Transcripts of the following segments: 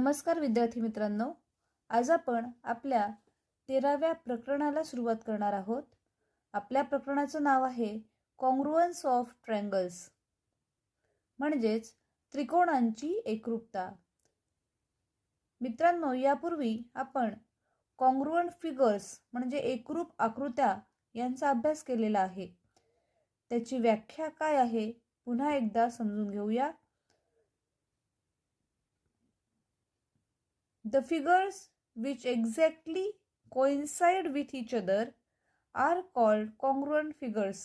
नमस्कार विद्यार्थी मित्रांनो, आज आपण आपल्या 13व्या प्रकरणाला सुरुवात करणार आहोत. आपल्या प्रकरणाचं नाव आहे कॉन्ग्रुअन्स ऑफ ट्रायंगल्स, म्हणजेच त्रिकोणांची एकरूपता. मित्रांनो, यापूर्वी आपण कॉन्ग्रुअंट फिगर्स म्हणजे एकरूप आकृत्या यांचा अभ्यास केलेला आहे. त्याची व्याख्या काय आहे पुन्हा एकदा समजून घेऊया. The figures which exactly coincide with each other are called congruent figures.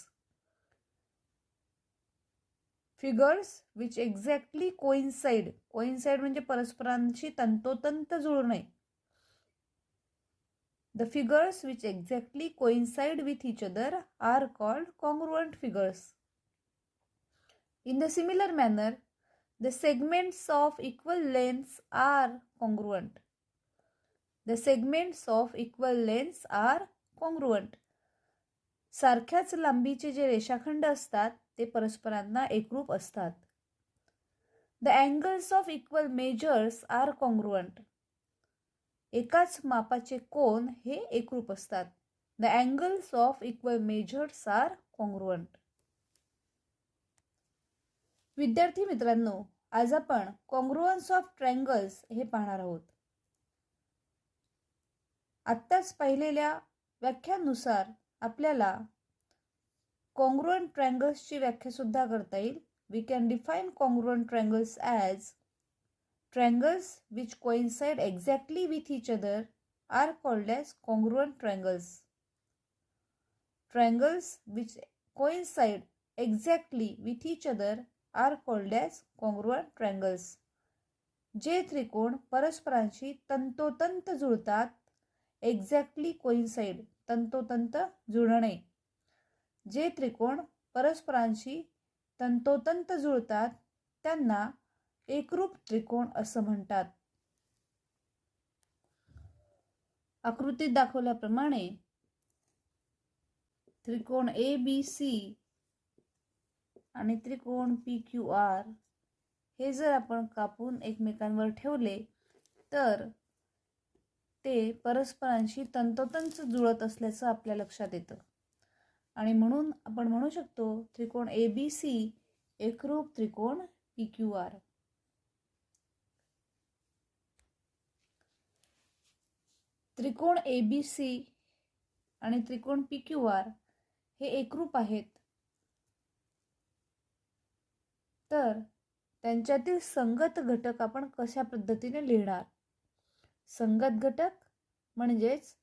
Figures which exactly coincide म्हणजे परस्परांशी तंतोतंत जुळणे. The figures which exactly coincide with each other are called congruent figures. In the similar manner, the segments of equal lengths are congruent. The segments of equal lengths are congruent. सारख्याच लांबीचे जे रेषाखंड असतात ते परस्परांना एकरूप असतात. The angles of equal measures are congruent. एकाच मापाचे कोन हे एकरूप असतात. The angles of equal measures are congruent. विद्यार्थी मित्रांनो, आज आपण कॉन्ग्रुअन्स ऑफ ट्रायंगल्स हे पाहणार आहोत. आत्ताच पाहिलेल्या व्याख्यानुसार आपल्याला कॉन्ग्रुअंट ट्रायंगल्सची व्याख्या सुद्धा करता येईल. We can define congruent triangles as triangles which coincide exactly with each other are called as congruent triangles. Triangles which coincide exactly with each other are called as congruent triangles. जे त्रिकोण परस्परांशी तंतोतंत जुळतात, exactly coincide तंतोतंत जुळणे. जे त्रिकोण परस्परांशी तंतोतंत जुळतात त्यांना एकरूप त्रिकोण असं म्हणतात. आकृतीत दाखवल्याप्रमाणे त्रिकोण ABC आणि त्रिकोण PQR हे जर आपण कापून एकमेकांवर ठेवले तर ते परस्परांशी तंतोतंत जुळत असल्याचं आपल्या लक्षात येतं. आणि म्हणून आपण म्हणू शकतो त्रिकोण ABC एकरूप त्रिकोण PQR. त्रिकोण ABC आणि त्रिकोण PQR हे एकरूप आहेत, तर त्यांच्यातील संगत घटक आपण कशा पद्धतीने लिहिणार. संगत घटक म्हणजेच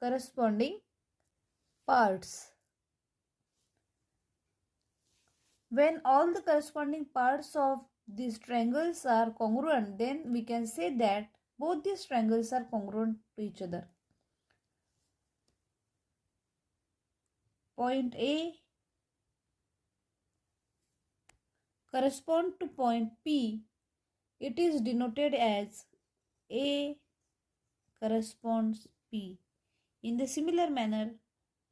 corresponding parts. When all the corresponding parts of these triangles are congruent, then we can say that both these triangles are congruent to each other. Point A correspond to point P. It is denoted as A corresponds P. In the similar manner,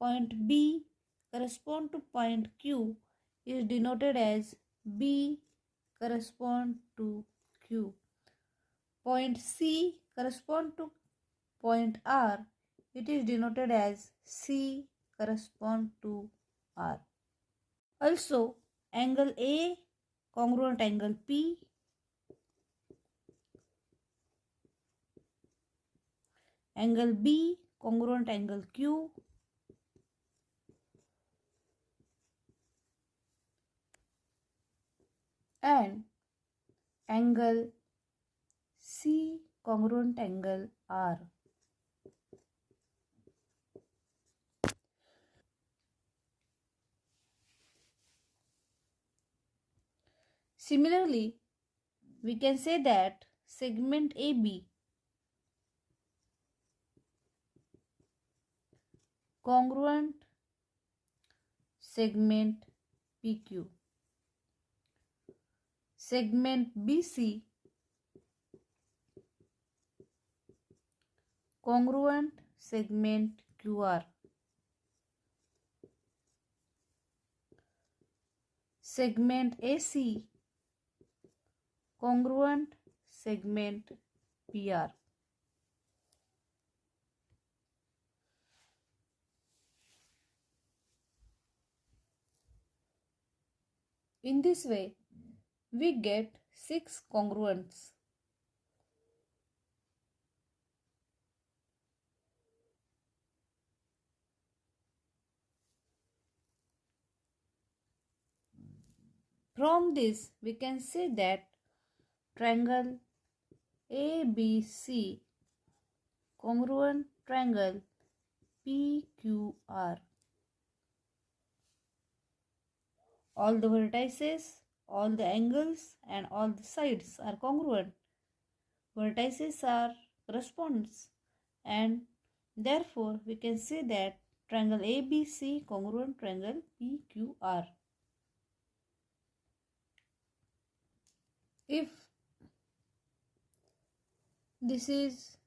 point B correspond to point Q is denoted as B correspond to Q. Point C correspond to point R. It is denoted as C correspond to R. Also, angle A congruent angle P, angle B congruent angle Q, and angle C congruent angle R. Similarly, we can say that segment AB congruent segment PQ. Segment BC congruent segment QR. Segment AC congruent segment PR. In this way, we get 6 congruents. From this, we can say that triangle ABC congruent triangle PQR. All the vertices, all the angles and all the sides are congruent. Vertices are corresponds, and therefore we can say that triangle ABC congruent triangle PQR. If this is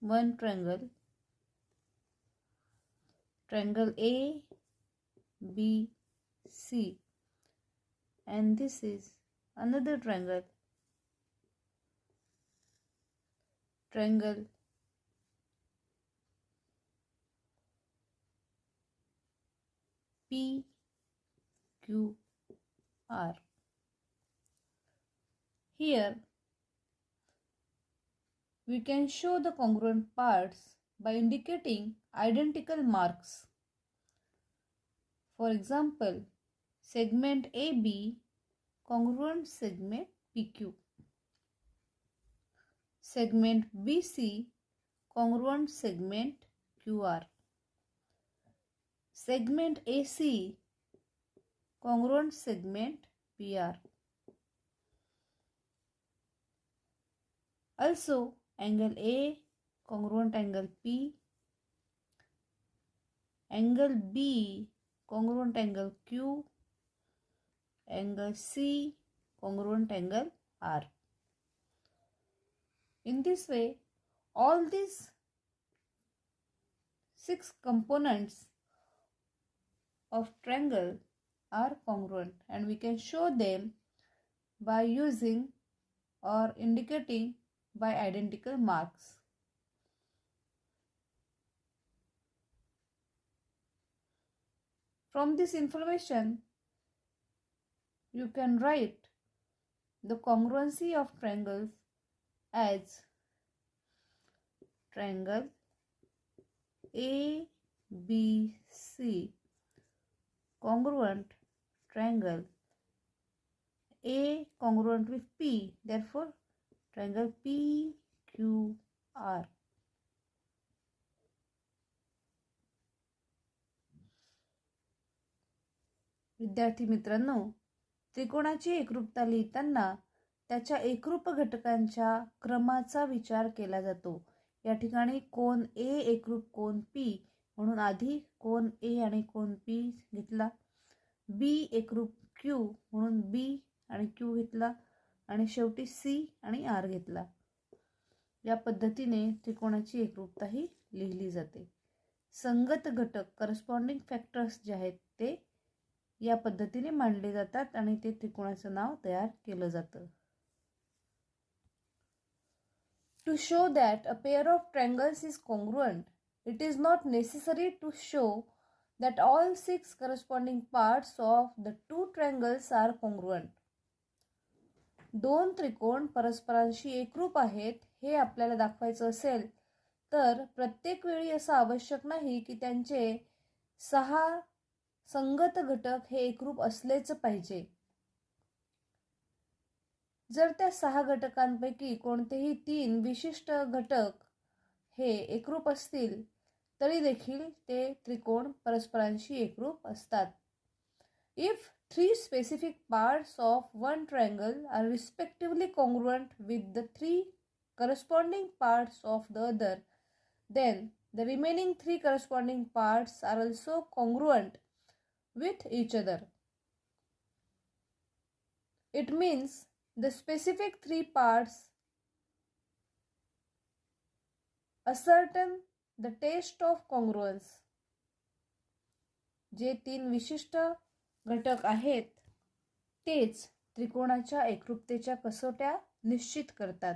one triangle, triangle A, B, C, and this is another triangle, triangle PQR. Here we can show the congruent parts by indicating identical marks. For example, segment AB congruent segment PQ. Segment BC congruent segment QR. Segment AC congruent segment PR. Also, angle A congruent angle P, angle B congruent angle Q, angle C congruent angle R. In this way, all these 6 components of triangle are congruent, and we can show them by using or indicating by identical marks. From this information, you can write the congruency of triangles as triangle ABC congruent triangle A congruent with P, therefore triangle PQR. विद्यार्थी मित्रांनो, त्रिकोणाची एकरूपता लिहिताना त्याच्या एकरूप घटकांच्या क्रमाचा विचार केला जातो. या ठिकाणी कोन ए एकरूप कोन पी म्हणून आधी कोन ए आणि कोन पी घेतला, बी एकरूप क्यू म्हणून बी आणि क्यू घेतला आणि शेवटी सी आणि आर घेतला. या पद्धतीने त्रिकोणाची एकरूपता ही लिहिली जाते. संगत घटक करस्पॉन्डिंग फॅक्टर्स जे आहेत ते या पद्धतीने मांडले जातात आणि ते त्रिकोणाचं नाव तयार केलं जातं. To show that a pair of triangles is congruent, it is not necessary to show that all 6 corresponding parts of the two triangles are congruent. दोन त्रिकोण परस्परांशी एकरूप आहेत हे आपल्याला दाखवायचं असेल तर प्रत्येक वेळी असं आवश्यक नाही की त्यांचे 6 संगत घटक हे एकरूप असलेच पाहिजे. जर त्या 6 घटकांपैकी कोणतेही 3 विशिष्ट घटक हे एकरूप असतील तरी देखील ते त्रिकोण परस्परांशी एकरूप असतात. If 3 specific parts of one triangle are respectively congruent with the 3 corresponding parts of the other, then the remaining 3 corresponding parts are also congruent with each other. It means the specific 3 parts ascertain the test of congruence. जे 3 विशिष्ट घटक आहेत तेच त्रिकोणाच्या एकरूपतेच्या कसोट्या निश्चित करतात.